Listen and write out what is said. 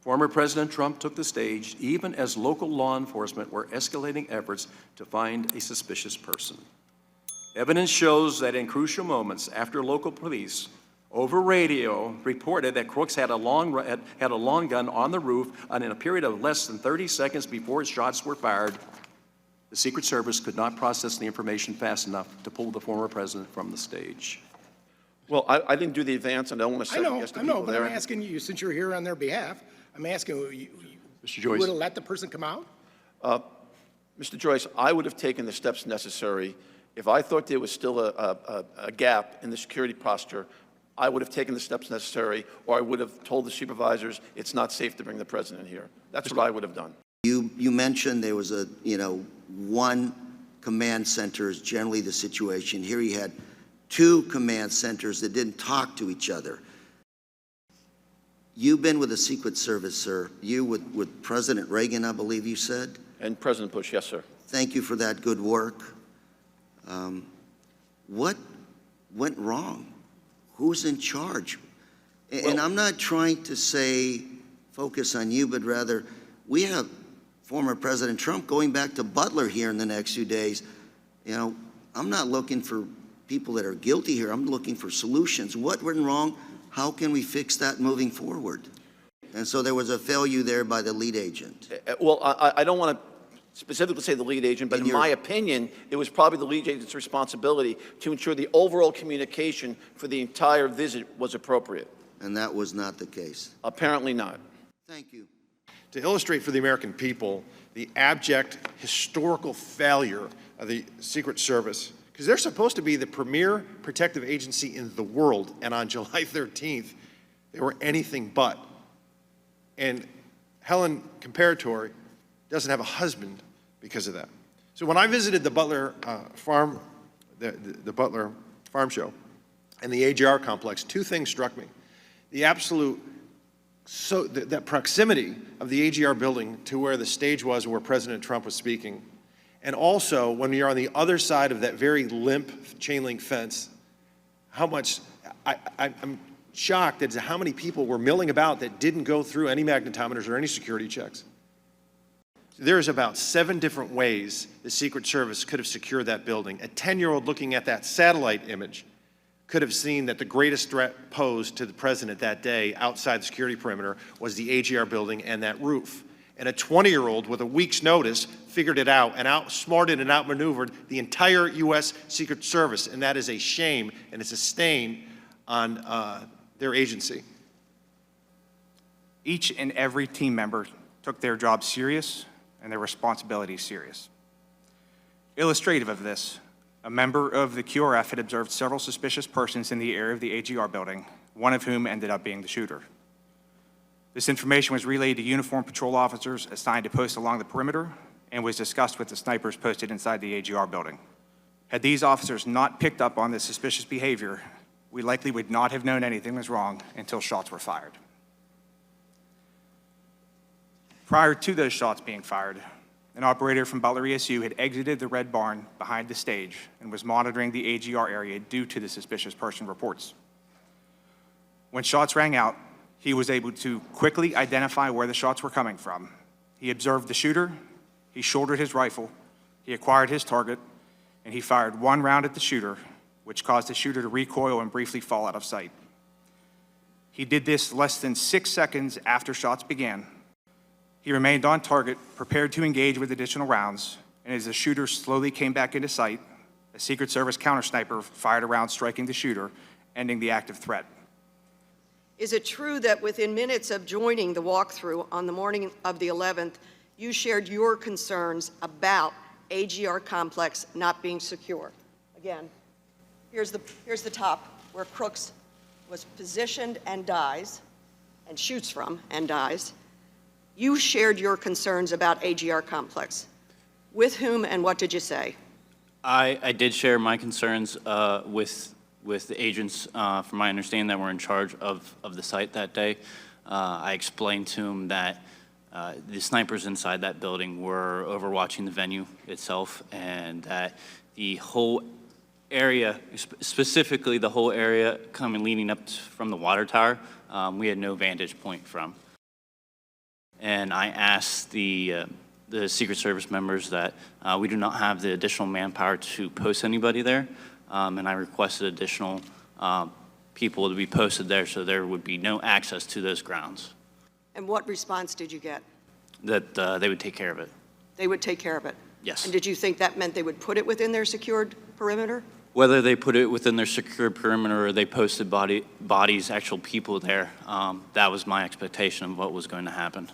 Former President Trump took the stage even as local law enforcement were escalating efforts to find a suspicious person. Evidence shows that in crucial moments after local police over radio reported that crooks had a long gun on the roof, and in a period of less than 30 seconds before shots were fired, the Secret Service could not process the information fast enough to pull the former president from the stage. Well, I didn't do the advance, and I don't want to second guess the people but there. I'm asking you, since you're here on their behalf, I'm asking you, Mr. you Joyce. would have let the person come out? Mr. Joyce, I would have taken the steps necessary. If I thought there was still a gap in the security posture, I would have taken the steps necessary, or I would have told the supervisors it's not safe to bring the president here. That's what I would have done. You mentioned there was a, one command center is generally the situation. Here you had two command centers that didn't talk to each other. You've been with the Secret Service, sir. You with President Reagan, I believe you said? And President Bush, yes, sir. Thank you for that good work. What went wrong? Who's in charge? And I'm not trying to say focus on you, but rather we have former President Trump going back to Butler here in the next few days. I'm not looking for people that are guilty here. I'm looking for solutions. What went wrong? How can we fix that moving forward? And so there was a failure there by the lead agent. Well, I don't want to specifically say the lead agent, but in my opinion, it was probably the lead agent's responsibility to ensure the overall communication for the entire visit was appropriate. And that was not the case. Apparently not. Thank you. To illustrate for the American people the abject historical failure of the Secret Service, because they're supposed to be the premier protective agency in the world, and on July 13th, they were anything but. And Helen Comparatori doesn't have a husband because of that. So when I visited the Butler farm, the Butler Farm Show and the AGR complex, two things struck me. The absolute, that proximity of the AGR building to where the stage was and where President Trump was speaking. And also, when you're on the other side of that very limp chain link fence, how much, I'm shocked at how many people were milling about that didn't go through any magnetometers or any security checks. There's about 7 different ways the Secret Service could have secured that building. A 10-year-old looking at that satellite image could have seen that the greatest threat posed to the president that day outside the security perimeter was the AGR building and that roof. And a 20-year-old with a week's notice figured it out and outsmarted and outmaneuvered the entire U.S. Secret Service, and that is a shame and it's a stain on their agency. Each and every team member took their job serious and their responsibilities serious. Illustrative of this, a member of the QRF had observed several suspicious persons in the area of the AGR building, one of whom ended up being the shooter. This information was relayed to uniformed patrol officers assigned to post along the perimeter and was discussed with the snipers posted inside the AGR building. Had these officers not picked up on this suspicious behavior, we likely would not have known anything was wrong until shots were fired. Prior to those shots being fired, an operator from Butler ESU had exited the red barn behind the stage and was monitoring the AGR area due to the suspicious person reports. When shots rang out, he was able to quickly identify where the shots were coming from. He observed the shooter, he shouldered his rifle, he acquired his target, and he fired one round at the shooter, which caused the shooter to recoil and briefly fall out of sight. He did this less than 6 seconds after shots began. He remained on target, prepared to engage with additional rounds, and as the shooter slowly came back into sight, a Secret Service counter-sniper fired a round striking the shooter, ending the active threat. Is it true that within minutes of joining the walkthrough on the morning of the 11th, you shared your concerns about AGR complex not being secure? Again, here's the top where Crooks was positioned and dies, and shoots from and dies. You shared your concerns about AGR complex. With whom and what did you say? I did share my concerns with the agents, from my understanding, that were in charge of the site that day. I explained to them that the snipers inside that building were overwatching the venue itself, and that the whole area, specifically the whole area leading up from the water tower, we had no vantage point from. And I asked the Secret Service members that we do not have the additional manpower to post anybody there, and I requested additional people to be posted there so there would be no access to those grounds, And what response did you get? that they would take care of it. They would take care of it? Yes. And did you think that meant they would put it within their secured perimeter? Whether they put it within their secure perimeter or they posted bodies, actual people there, that was my expectation of what was going to happen.